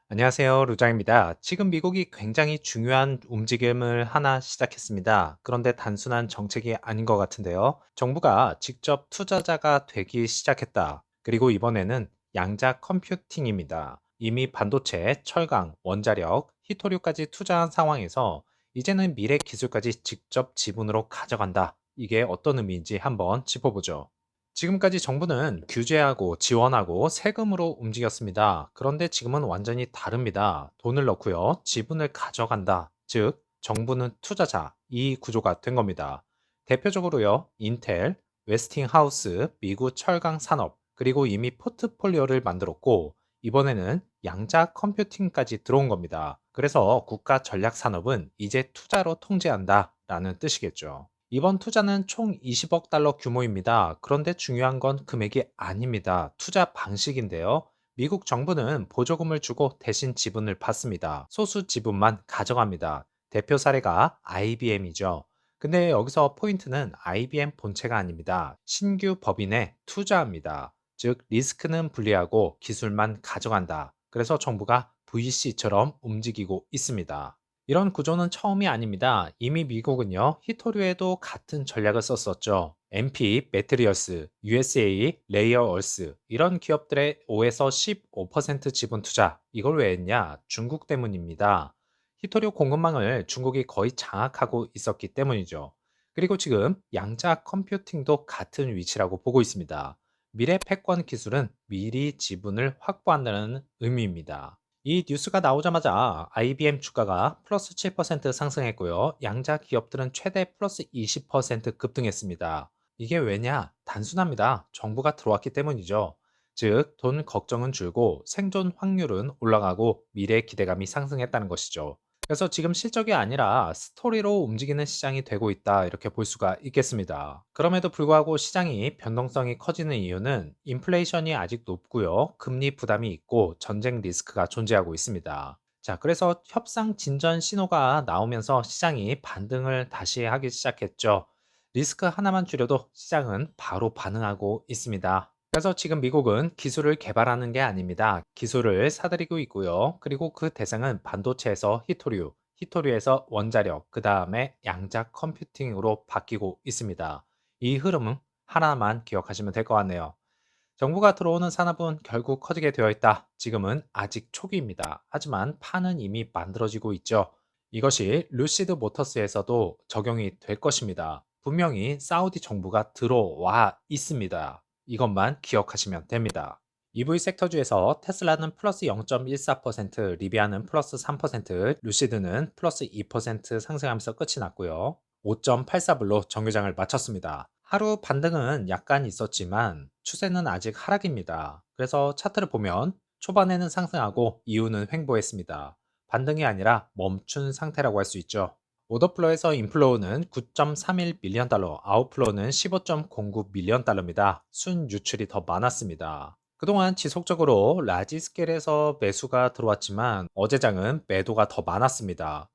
안녕하세요. 루장입니다. 지금 미국이 굉장히 중요한 움직임을 하나 시작했습니다. 그런데 단순한 정책이 아닌 것 같은데요. 정부가 직접 투자자가 되기 시작했다. 그리고 이번에는 양자 컴퓨팅입니다. 이미 반도체, 철강, 원자력, 히토류까지 투자한 상황에서 이제는 미래 기술까지 직접 지분으로 가져간다. 이게 어떤 의미인지 한번 짚어보죠. 지금까지 정부는 규제하고 지원하고 세금으로 움직였습니다. 그런데 지금은 완전히 다릅니다. 돈을 넣고요, 지분을 가져간다. 즉, 정부는 투자자, 이 구조가 된 겁니다. 대표적으로요, 인텔, 웨스팅하우스, 미국 철강 산업, 그리고 이미 포트폴리오를 만들었고, 이번에는 양자 컴퓨팅까지 들어온 겁니다. 그래서 국가 전략 산업은 이제 투자로 통제한다 라는 뜻이겠죠. 이번 투자는 총 20억 달러 규모입니다. 그런데 중요한 건 금액이 아닙니다. 투자 방식인데요. 미국 정부는 보조금을 주고 대신 지분을 받습니다. 소수 지분만 가져갑니다. 대표 사례가 IBM이죠. 근데 여기서 포인트는 IBM 본체가 아닙니다. 신규 법인에 투자합니다. 즉, 리스크는 분리하고 기술만 가져간다. 그래서 정부가 VC처럼 움직이고 있습니다. 이런 구조는 처음이 아닙니다. 이미 미국은요, 히토류에도 같은 전략을 썼었죠. MP, 매트리얼스, USA, 레이어얼스 이런 기업들의 5에서 15% 지분 투자. 이걸 왜 했냐? 중국 때문입니다. 히토류 공급망을 중국이 거의 장악하고 있었기 때문이죠. 그리고 지금 양자 컴퓨팅도 같은 위치라고 보고 있습니다. 미래 패권 기술은 미리 지분을 확보한다는 의미입니다. 이 뉴스가 나오자마자 IBM 주가가 플러스 7% 상승했고요. 양자 기업들은 최대 플러스 20% 급등했습니다. 이게 왜냐? 단순합니다. 정부가 들어왔기 때문이죠. 즉, 돈 걱정은 줄고 생존 확률은 올라가고 미래 기대감이 상승했다는 것이죠. 그래서 지금 실적이 아니라 스토리로 움직이는 시장이 되고 있다, 이렇게 볼 수가 있겠습니다. 그럼에도 불구하고 시장이 변동성이 커지는 이유는 인플레이션이 아직 높고요, 금리 부담이 있고 전쟁 리스크가 존재하고 있습니다. 자, 그래서 협상 진전 신호가 나오면서 시장이 반등을 다시 하기 시작했죠. 리스크 하나만 줄여도 시장은 바로 반응하고 있습니다. 그래서 지금 미국은 기술을 개발하는 게 아닙니다. 기술을 사들이고 있고요. 그리고 그 대상은 반도체에서 히토류, 히토류에서 원자력, 그 다음에 양자 컴퓨팅으로 바뀌고 있습니다. 이 흐름은 하나만 기억하시면 될 것 같네요. 정부가 들어오는 산업은 결국 커지게 되어 있다. 지금은 아직 초기입니다. 하지만 판은 이미 만들어지고 있죠. 이것이 루시드 모터스에서도 적용이 될 것입니다. 분명히 사우디 정부가 들어와 있습니다. 이것만 기억하시면 됩니다. EV 섹터주에서 테슬라는 플러스 0.14%, 리비아는 플러스 3%, 루시드는 플러스 2% 상승하면서 끝이 났고요. 5.84불로 정규장을 마쳤습니다. 하루 반등은 약간 있었지만 추세는 아직 하락입니다. 그래서 차트를 보면 초반에는 상승하고 이후는 횡보했습니다. 반등이 아니라 멈춘 상태라고 할 수 있죠. 오더플로에서 인플로우는 9.31 밀리언 달러, 아웃플로우는 15.09 밀리언 달러입니다. 순유출이 더 많았습니다. 그동안 지속적으로 라지 스케일에서 매수가 들어왔지만 어제장은 매도가 더 많았습니다.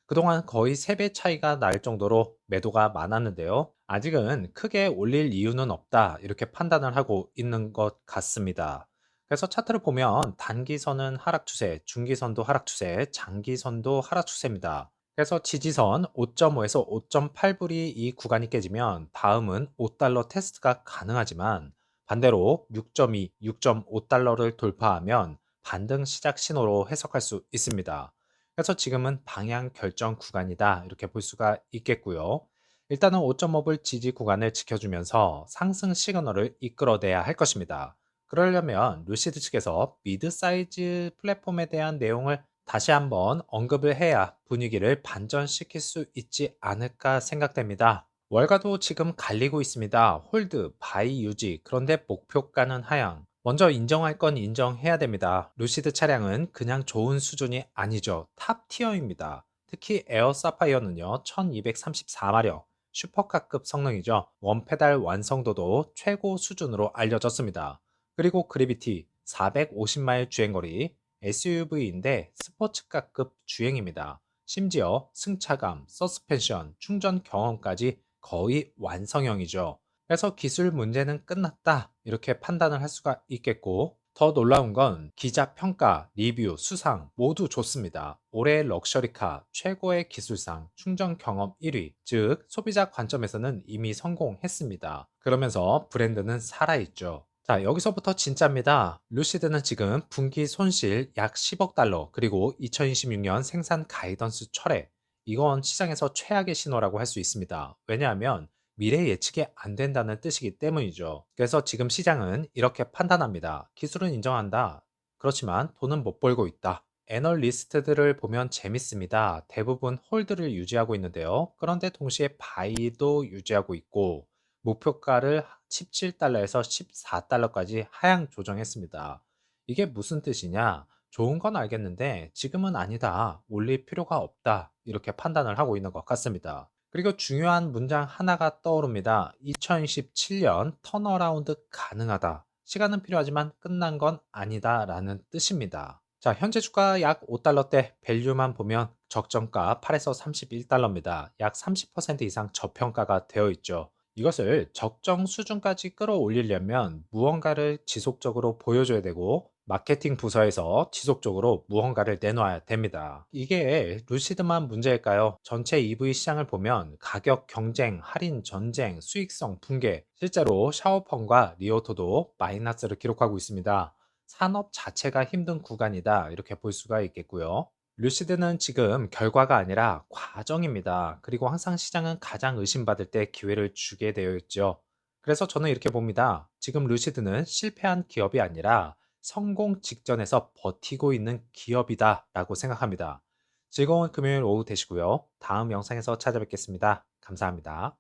그동안 거의 3배 차이가 날 정도로 매도가 많았는데요. 아직은 크게 올릴 이유는 없다, 이렇게 판단을 하고 있는 것 같습니다. 그래서 차트를 보면 단기선은 하락 추세, 중기선도 하락 추세, 장기선도 하락 추세입니다. 그래서 지지선 5.5에서 5.8불이 이 구간이 깨지면 다음은 5달러 테스트가 가능하지만 반대로 6.2, 6.5달러를 돌파하면 반등 시작 신호로 해석할 수 있습니다. 그래서 지금은 방향 결정 구간이다, 이렇게 볼 수가 있겠고요. 일단은 5.5불 지지 구간을 지켜주면서 상승 시그널을 이끌어내야 할 것입니다. 그러려면 루시드 측에서 미드 사이즈 플랫폼에 대한 내용을 다시 한번 언급을 해야 분위기를 반전시킬 수 있지 않을까 생각됩니다. 월가도 지금 갈리고 있습니다. 홀드, 바이 유지, 그런데 목표가는 하향. 먼저 인정할 건 인정해야 됩니다. 루시드 차량은 그냥 좋은 수준이 아니죠. 탑 티어입니다. 특히 에어 사파이어는요, 1234마력, 슈퍼카급 성능이죠. 원페달 완성도도 최고 수준으로 알려졌습니다. 그리고 그래비티 450마일 주행거리, SUV인데 스포츠카급 주행입니다. 심지어 승차감, 서스펜션, 충전 경험까지 거의 완성형이죠. 그래서 기술 문제는 끝났다, 이렇게 판단을 할 수가 있겠고, 더 놀라운 건 기자 평가, 리뷰, 수상 모두 좋습니다. 올해의 럭셔리카, 최고의 기술상, 충전 경험 1위, 즉 소비자 관점에서는 이미 성공했습니다. 그러면서 브랜드는 살아있죠. 자, 여기서부터 진짜입니다. 루시드는 지금 분기 손실 약 10억 달러, 그리고 2026년 생산 가이던스 철회. 이건 시장에서 최악의 신호라고 할 수 있습니다. 왜냐하면 미래 예측이 안 된다는 뜻이기 때문이죠. 그래서 지금 시장은 이렇게 판단합니다. 기술은 인정한다. 그렇지만 돈은 못 벌고 있다. 애널리스트들을 보면 재밌습니다. 대부분 홀드를 유지하고 있는데요. 그런데 동시에 바이도 유지하고 있고 목표가를 17달러에서 14달러까지 하향 조정했습니다. 이게 무슨 뜻이냐? 좋은 건 알겠는데 지금은 아니다. 올릴 필요가 없다. 이렇게 판단을 하고 있는 것 같습니다. 그리고 중요한 문장 하나가 떠오릅니다. 2027년 턴어라운드 가능하다. 시간은 필요하지만 끝난 건 아니다 라는 뜻입니다. 자, 현재 주가 약 5달러대 밸류만 보면 적정가 8에서 31달러입니다. 약 30% 이상 저평가가 되어 있죠. 이것을 적정 수준까지 끌어올리려면 무언가를 지속적으로 보여줘야 되고 마케팅 부서에서 지속적으로 무언가를 내놔야 됩니다. 이게 루시드만 문제일까요? 전체 EV 시장을 보면 가격 경쟁, 할인 전쟁, 수익성 붕괴, 실제로 샤오펑과 리오토도 마이너스를 기록하고 있습니다. 산업 자체가 힘든 구간이다 이렇게 볼 수가 있겠고요. 루시드는 지금 결과가 아니라 과정입니다. 그리고 항상 시장은 가장 의심받을 때 기회를 주게 되어 있죠. 그래서 저는 이렇게 봅니다. 지금 루시드는 실패한 기업이 아니라 성공 직전에서 버티고 있는 기업이다라고 생각합니다. 즐거운 금요일 오후 되시고요. 다음 영상에서 찾아뵙겠습니다. 감사합니다.